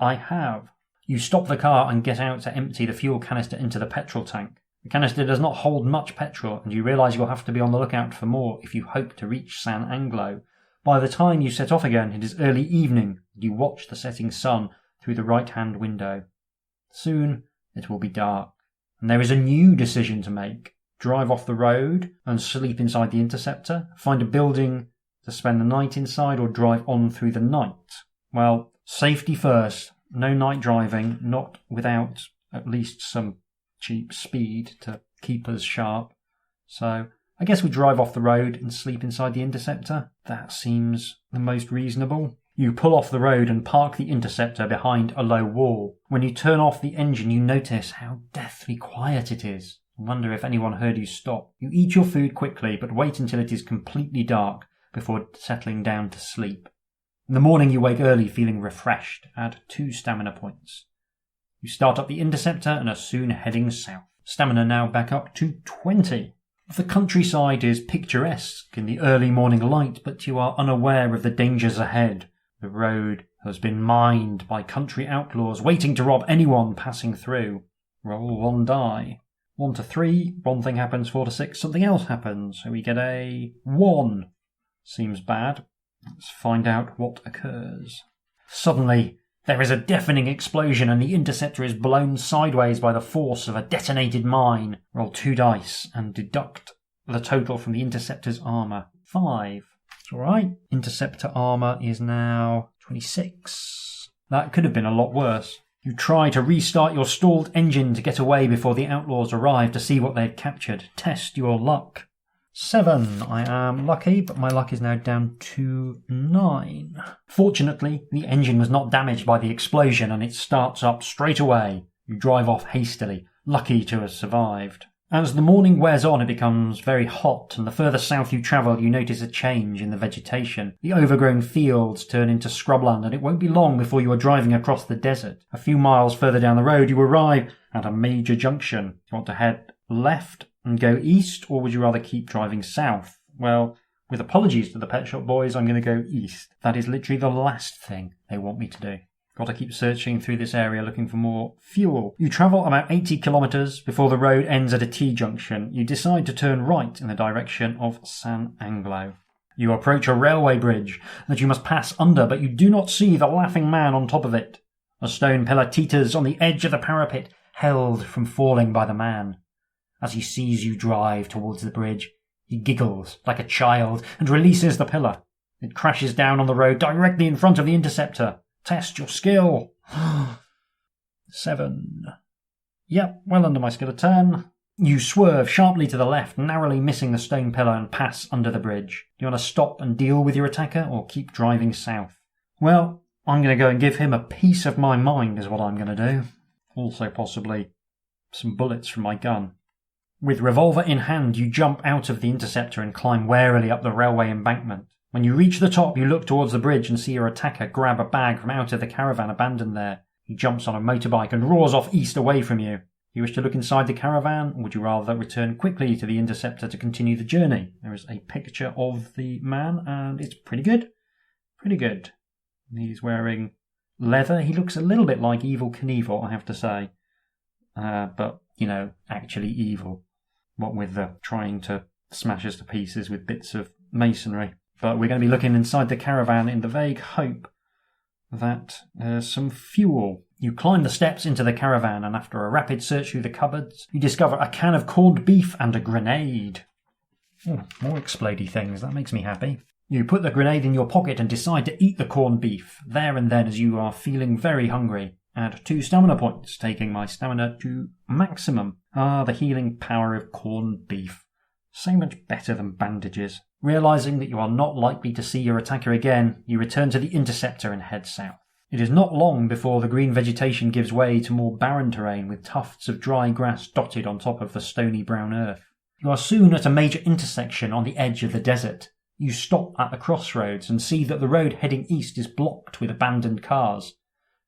I have. You stop the car and get out to empty the fuel canister into the petrol tank. The canister does not hold much petrol, and you realise you'll have to be on the lookout for more if you hope to reach San Anglo. By the time you set off again, it is early evening, and you watch the setting sun through the right-hand window. Soon it will be dark, and there is a new decision to make. Drive off the road and sleep inside the interceptor, find a building to spend the night inside, or drive on through the night. Well, safety first. No night driving, not without at least some cheap speed to keep us sharp. So I guess we drive off the road and sleep inside the interceptor. That seems the most reasonable. You pull off the road and park the interceptor behind a low wall. When you turn off the engine, you notice how deathly quiet it is. I wonder if anyone heard you stop. You eat your food quickly, but wait until it is completely dark before settling down to sleep. In the morning you wake early feeling refreshed. Add 2 stamina points. You start up the interceptor and are soon heading south. Stamina now back up to 20. The countryside is picturesque in the early morning light, but you are unaware of the dangers ahead. The road has been mined by country outlaws waiting to rob anyone passing through. Roll 1 die. 1 to 3, 1 thing happens, 4 to 6, something else happens. So we get a 1. Seems bad. Let's find out what occurs. Suddenly, there is a deafening explosion and the interceptor is blown sideways by the force of a detonated mine. Roll 2 dice and deduct the total from the Interceptor's armour. 5. It's alright. Interceptor armour is now 26. That could have been a lot worse. You try to restart your stalled engine to get away before the outlaws arrive to see what they had captured. Test your luck. 7. I am lucky, but my luck is now down to 9. Fortunately, the engine was not damaged by the explosion and it starts up straight away. You drive off hastily, lucky to have survived. As the morning wears on, it becomes very hot, and the further south you travel, you notice a change in the vegetation. The overgrown fields turn into scrubland, and it won't be long before you are driving across the desert. A few miles further down the road, you arrive at a major junction. Do you want to head left and go east, or would you rather keep driving south? Well, with apologies to the Pet Shop Boys, I'm going to go east. That is literally the last thing they want me to do. Got to keep searching through this area looking for more fuel. You travel about 80 kilometres before the road ends at a T-junction. You decide to turn right in the direction of San Anglo. You approach a railway bridge that you must pass under, but you do not see the laughing man on top of it. A stone pillar teeters on the edge of the parapet, held from falling by the man. As he sees you drive towards the bridge, he giggles like a child and releases the pillar. It crashes down on the road directly in front of the Interceptor. Test your skill. 7. Yep, well under my skill of 10. You swerve sharply to the left, narrowly missing the stone pillar, and pass under the bridge. Do you want to stop and deal with your attacker, or keep driving south? Well, I'm going to go and give him a piece of my mind is what I'm going to do. Also possibly some bullets from my gun. With revolver in hand, you jump out of the Interceptor and climb warily up the railway embankment. When you reach the top, you look towards the bridge and see your attacker grab a bag from out of the caravan abandoned there. He jumps on a motorbike and roars off east away from you. Do you wish to look inside the caravan, or would you rather return quickly to the Interceptor to continue the journey? There is a picture of the man, and it's pretty good. Pretty good. He's wearing leather. He looks a little bit like Evel Knievel, I have to say. But, you know, actually evil. What with the trying to smash us to pieces with bits of masonry. But we're going to be looking inside the caravan in the vague hope that there's some fuel. You climb the steps into the caravan, and after a rapid search through the cupboards, you discover a can of corned beef and a grenade. Oh, more explodey things. That makes me happy. You put the grenade in your pocket and decide to eat the corned beef, there and then as you are feeling very hungry. Add 2 stamina points, taking my stamina to maximum. Ah, the healing power of corned beef. So much better than bandages. Realising that you are not likely to see your attacker again, you return to the Interceptor and head south. It is not long before the green vegetation gives way to more barren terrain with tufts of dry grass dotted on top of the stony brown earth. You are soon at a major intersection on the edge of the desert. You stop at the crossroads and see that the road heading east is blocked with abandoned cars.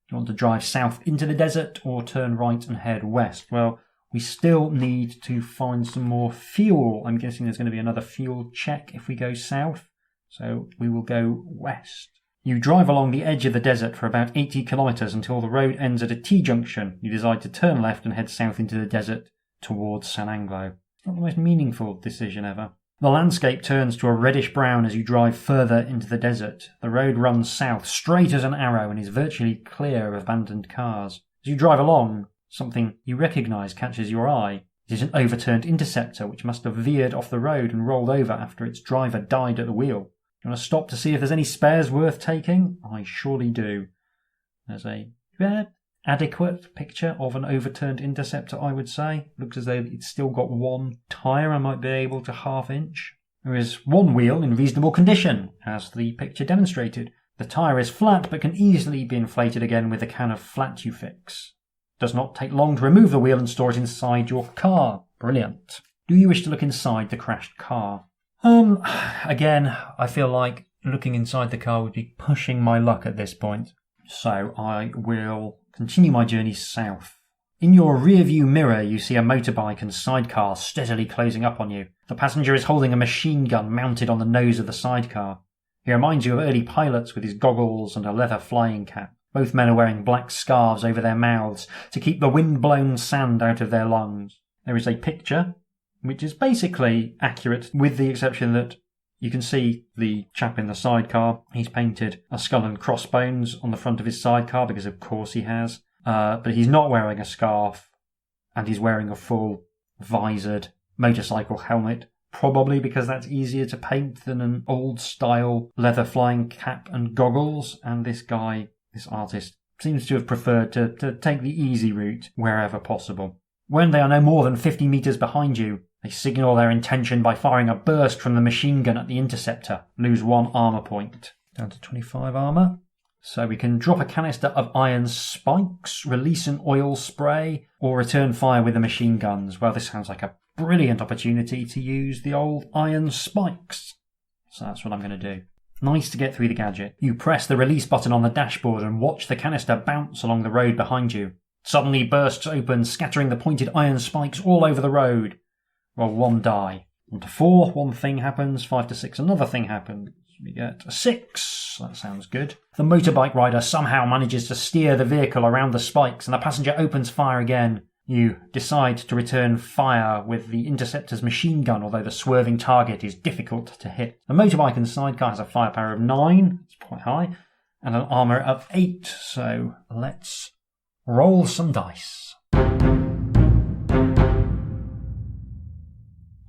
Do you want to drive south into the desert or turn right and head west? Well, we still need to find some more fuel. I'm guessing there's going to be another fuel check if we go south. So we will go west. You drive along the edge of the desert for about 80 kilometres until the road ends at a T-junction. You decide to turn left and head south into the desert towards San Anglo. It's not the most meaningful decision ever. The landscape turns to a reddish brown as you drive further into the desert. The road runs south, straight as an arrow, and is virtually clear of abandoned cars. As you drive along, something you recognise catches your eye. It is an overturned Interceptor which must have veered off the road and rolled over after its driver died at the wheel. You want to stop to see if there's any spares worth taking? I surely do. There's a adequate picture of an overturned Interceptor, I would say. Looks as though it's still got one tyre I might be able to half-inch. There is one wheel in reasonable condition, as the picture demonstrated. The tyre is flat but can easily be inflated again with a can of flat you fix. Does not take long to remove the wheel and store it inside your car. Brilliant. Do you wish to look inside the crashed car? Again, I feel like looking inside the car would be pushing my luck at this point. So I will continue my journey south. In your rear-view mirror, you see a motorbike and sidecar steadily closing up on you. The passenger is holding a machine gun mounted on the nose of the sidecar. He reminds you of early pilots with his goggles and a leather flying cap. Both men are wearing black scarves over their mouths to keep the wind-blown sand out of their lungs. There is a picture, which is basically accurate, with the exception that you can see the chap in the sidecar. He's painted a skull and crossbones on the front of his sidecar, because of course he has. But he's not wearing a scarf, and he's wearing a full visored motorcycle helmet probably because that's easier to paint than an old-style leather flying cap and goggles, and this artist, seems to have preferred to take the easy route wherever possible. When they are no more than 50 metres behind you, they signal their intention by firing a burst from the machine gun at the interceptor. Lose 1 armour point. Down to 25 armour. So we can drop a canister of iron spikes, release an oil spray, or return fire with the machine guns. Well, this sounds like a brilliant opportunity to use the old iron spikes. So that's what I'm going to do. Nice to get through the gadget. You press the release button on the dashboard and watch the canister bounce along the road behind you. Suddenly bursts open, scattering the pointed iron spikes all over the road. Roll 1 die. 1 to 4, 1 thing happens. 5 to 6, another thing happens. We get a 6. That sounds good. The motorbike rider somehow manages to steer the vehicle around the spikes and the passenger opens fire again. You decide to return fire with the interceptor's machine gun, although the swerving target is difficult to hit. The motorbike and sidecar has a firepower of 9. It's quite high. And an armour of 8. So let's roll some dice.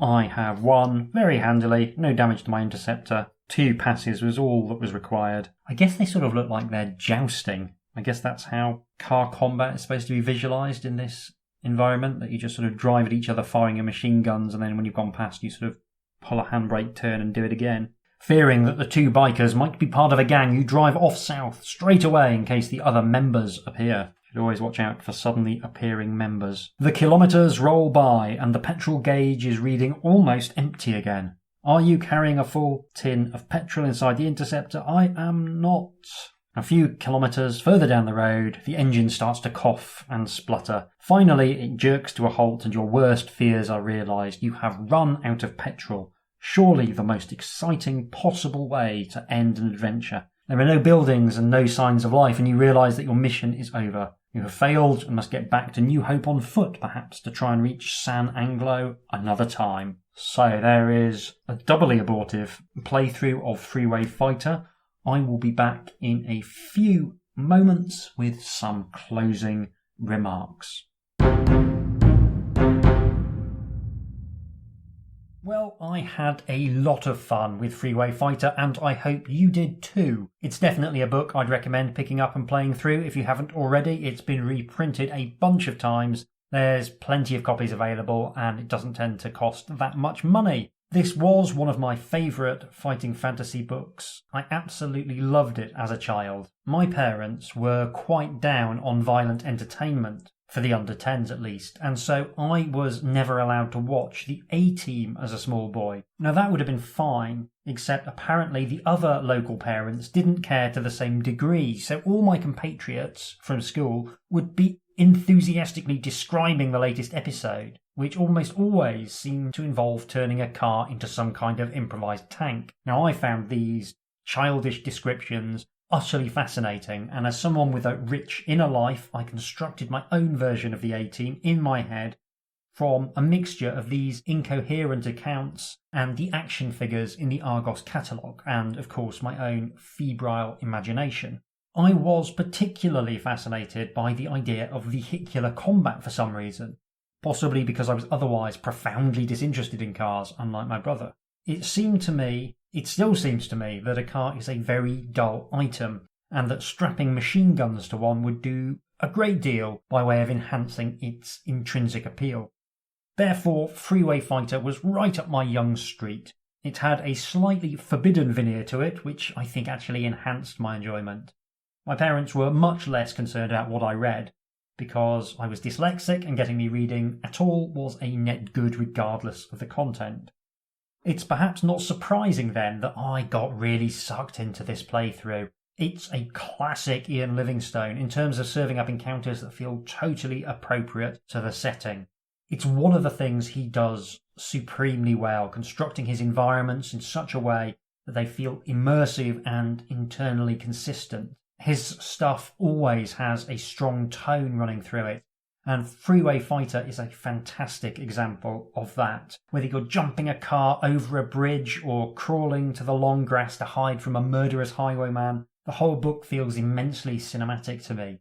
I have 1, very handily, no damage to my interceptor. 2 passes was all that was required. I guess they sort of look like they're jousting. I guess that's how car combat is supposed to be visualised in this environment, that you just sort of drive at each other firing your machine guns, and then when you've gone past you sort of pull a handbrake turn and do it again. Fearing that the 2 bikers might be part of a gang, you drive off south straight away in case the other members appear. Should always watch out for suddenly appearing members. The kilometres roll by and the petrol gauge is reading almost empty again. Are you carrying a full tin of petrol inside the interceptor? I am not. A few kilometres further down the road, the engine starts to cough and splutter. Finally, it jerks to a halt and your worst fears are realised. You have run out of petrol. Surely the most exciting possible way to end an adventure. There are no buildings and no signs of life, and you realise that your mission is over. You have failed and must get back to New Hope on foot, perhaps, to try and reach San Anglo another time. So there is a doubly abortive playthrough of Freeway Fighter. I will be back in a few moments with some closing remarks. Well, I had a lot of fun with Freeway Fighter, and I hope you did too. It's definitely a book I'd recommend picking up and playing through if you haven't already. It's been reprinted a bunch of times. There's plenty of copies available, and it doesn't tend to cost that much money. This was one of my favourite fighting fantasy books. I absolutely loved it as a child. My parents were quite down on violent entertainment, for the under-10s at least, and so I was never allowed to watch the A-Team as a small boy. Now that would have been fine, except apparently the other local parents didn't care to the same degree, so all my compatriots from school would be enthusiastically describing the latest episode, which almost always seemed to involve turning a car into some kind of improvised tank. Now I found these childish descriptions utterly fascinating, and as someone with a rich inner life, I constructed my own version of the A-Team in my head from a mixture of these incoherent accounts and the action figures in the Argos catalogue, and of course my own febrile imagination. I was particularly fascinated by the idea of vehicular combat for some reason, possibly because I was otherwise profoundly disinterested in cars, unlike my brother. It still seems to me, that a car is a very dull item, and that strapping machine guns to one would do a great deal by way of enhancing its intrinsic appeal. Therefore, Freeway Fighter was right up my young street. It had a slightly forbidden veneer to it, which I think actually enhanced my enjoyment. My parents were much less concerned about what I read, because I was dyslexic and getting me reading at all was a net good regardless of the content. It's perhaps not surprising then that I got really sucked into this playthrough. It's a classic Ian Livingstone in terms of serving up encounters that feel totally appropriate to the setting. It's one of the things he does supremely well, constructing his environments in such a way that they feel immersive and internally consistent. His stuff always has a strong tone running through it, and Freeway Fighter is a fantastic example of that. Whether you're jumping a car over a bridge or crawling to the long grass to hide from a murderous highwayman, the whole book feels immensely cinematic to me.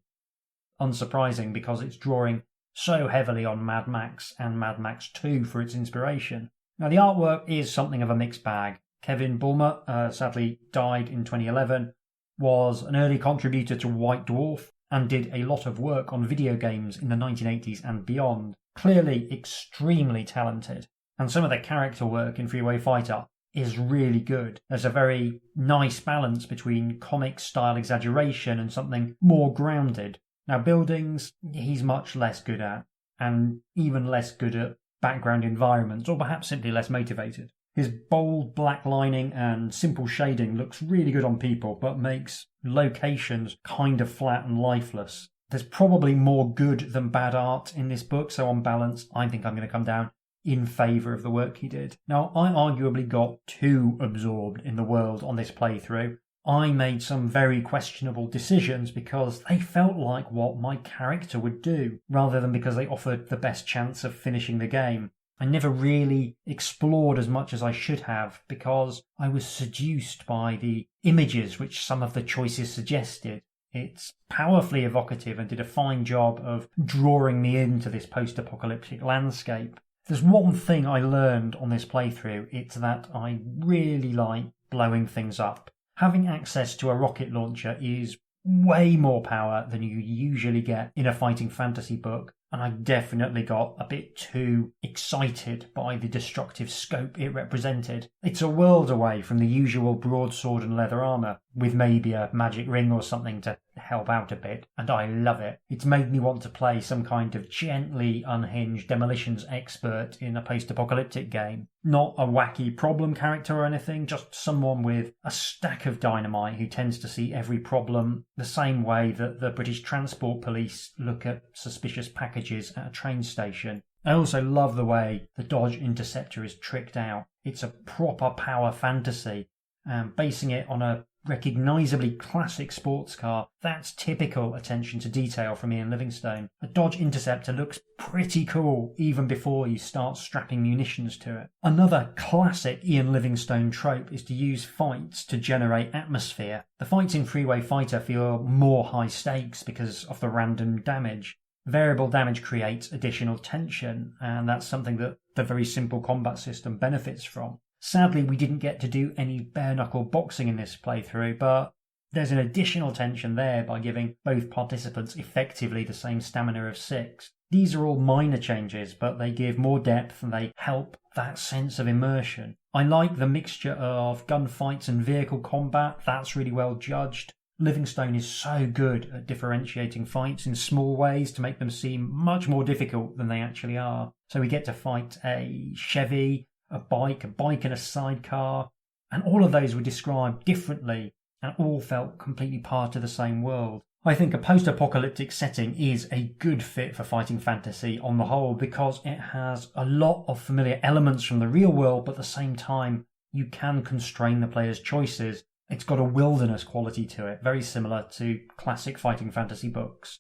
Unsurprising, because it's drawing so heavily on Mad Max and Mad Max 2 for its inspiration. Now, the artwork is something of a mixed bag. Kevin Bulmer, sadly died in 2011, was an early contributor to White Dwarf and did a lot of work on video games in the 1980s and beyond. Clearly extremely talented. And some of the character work in Freeway Fighter is really good. There's a very nice balance between comic-style exaggeration and something more grounded. Now, buildings, he's much less good at, and even less good at background environments, or perhaps simply less motivated. His bold black lining and simple shading looks really good on people, but makes locations kind of flat and lifeless. There's probably more good than bad art in this book, so on balance, I think I'm going to come down in favour of the work he did. Now, I arguably got too absorbed in the world on this playthrough. I made some very questionable decisions because they felt like what my character would do, rather than because they offered the best chance of finishing the game. I never really explored as much as I should have because I was seduced by the images which some of the choices suggested. It's powerfully evocative and did a fine job of drawing me into this post-apocalyptic landscape. If there's one thing I learned on this playthrough, it's that I really like blowing things up. Having access to a rocket launcher is way more power than you usually get in a fighting fantasy book, and I definitely got a bit too excited by the destructive scope it represented. It's a world away from the usual broadsword and leather armour, with maybe a magic ring or something to help out a bit, and I love it. It's made me want to play some kind of gently unhinged demolitions expert in a post-apocalyptic game. Not a wacky problem character or anything, just someone with a stack of dynamite who tends to see every problem the same way that the British Transport Police look at suspicious packages at a train station. I also love the way the Dodge Interceptor is tricked out. It's a proper power fantasy, and basing it on a recognisably classic sports car, that's typical attention to detail from Ian Livingstone. A Dodge Interceptor looks pretty cool even before you start strapping munitions to it. Another classic Ian Livingstone trope is to use fights to generate atmosphere. The fights in Freeway Fighter feel more high stakes because of the random damage. Variable damage creates additional tension, and that's something that the very simple combat system benefits from. Sadly, we didn't get to do any bare-knuckle boxing in this playthrough, but there's an additional tension there by giving both participants effectively the same stamina of 6. These are all minor changes, but they give more depth and they help that sense of immersion. I like the mixture of gunfights and vehicle combat. That's really well judged. Livingstone is so good at differentiating fights in small ways to make them seem much more difficult than they actually are. So we get to fight a Chevy, a bike and a sidecar, and all of those were described differently and all felt completely part of the same world. I think a post-apocalyptic setting is a good fit for fighting fantasy on the whole because it has a lot of familiar elements from the real world, but at the same time you can constrain the player's choices. It's got a wilderness quality to it, very similar to classic fighting fantasy books,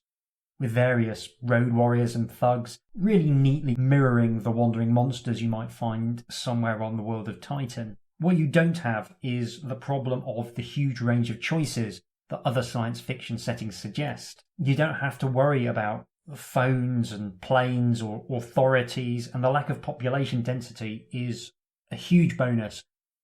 with various road warriors and thugs really neatly mirroring the wandering monsters you might find somewhere on the world of Titan. What you don't have is the problem of the huge range of choices that other science fiction settings suggest. You don't have to worry about phones and planes or authorities, and the lack of population density is a huge bonus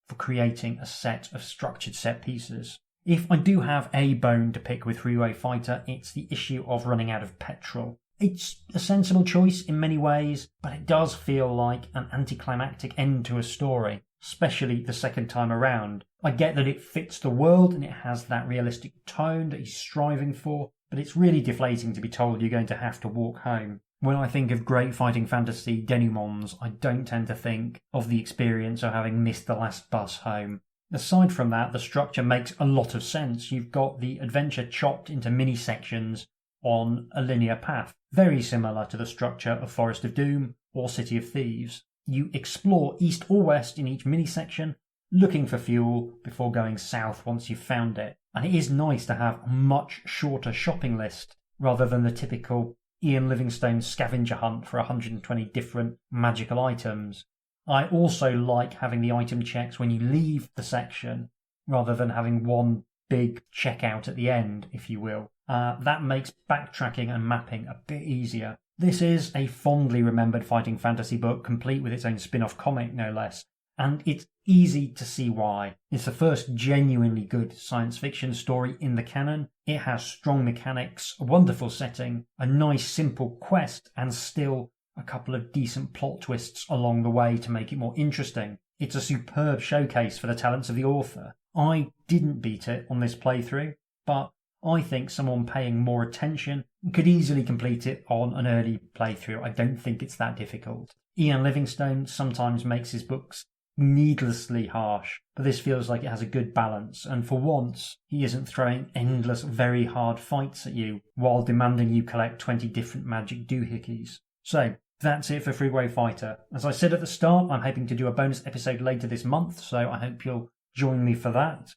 for creating a set of structured set pieces. If I do have a bone to pick with Freeway Fighter, it's the issue of running out of petrol. It's a sensible choice in many ways, but it does feel like an anticlimactic end to a story, especially the second time around. I get that it fits the world and it has that realistic tone that he's striving for, but it's really deflating to be told you're going to have to walk home. When I think of great fighting fantasy denouements, I don't tend to think of the experience of having missed the last bus home. Aside from that, the structure makes a lot of sense. You've got the adventure chopped into mini-sections on a linear path, very similar to the structure of Forest of Doom or City of Thieves. You explore east or west in each mini-section, looking for fuel before going south once you've found it. And it is nice to have a much shorter shopping list rather than the typical Ian Livingstone scavenger hunt for 120 different magical items. I also like having the item checks when you leave the section rather than having one big checkout at the end, if you will. That makes backtracking and mapping a bit easier. This is a fondly remembered fighting fantasy book, complete with its own spin-off comic, no less. And it's easy to see why. It's the first genuinely good science fiction story in the canon. It has strong mechanics, a wonderful setting, a nice simple quest, and still a couple of decent plot twists along the way to make it more interesting. It's a superb showcase for the talents of the author. I didn't beat it on this playthrough, but I think someone paying more attention could easily complete it on an early playthrough. I don't think it's that difficult. Ian Livingstone sometimes makes his books needlessly harsh, but this feels like it has a good balance, and for once he isn't throwing endless very hard fights at you while demanding you collect 20 different magic doohickeys. So that's it for Freeway Fighter. As I said at the start, I'm hoping to do a bonus episode later this month, so I hope you'll join me for that.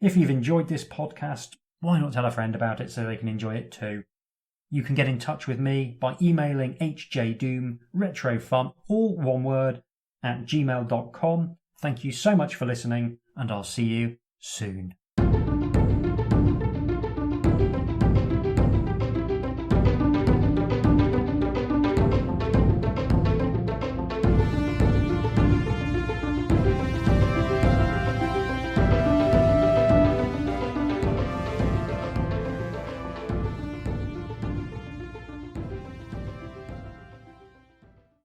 If you've enjoyed this podcast, why not tell a friend about it so they can enjoy it too? You can get in touch with me by emailing HJDoom, retrofun, all one word, @gmail.com. Thank you so much for listening, and I'll see you soon.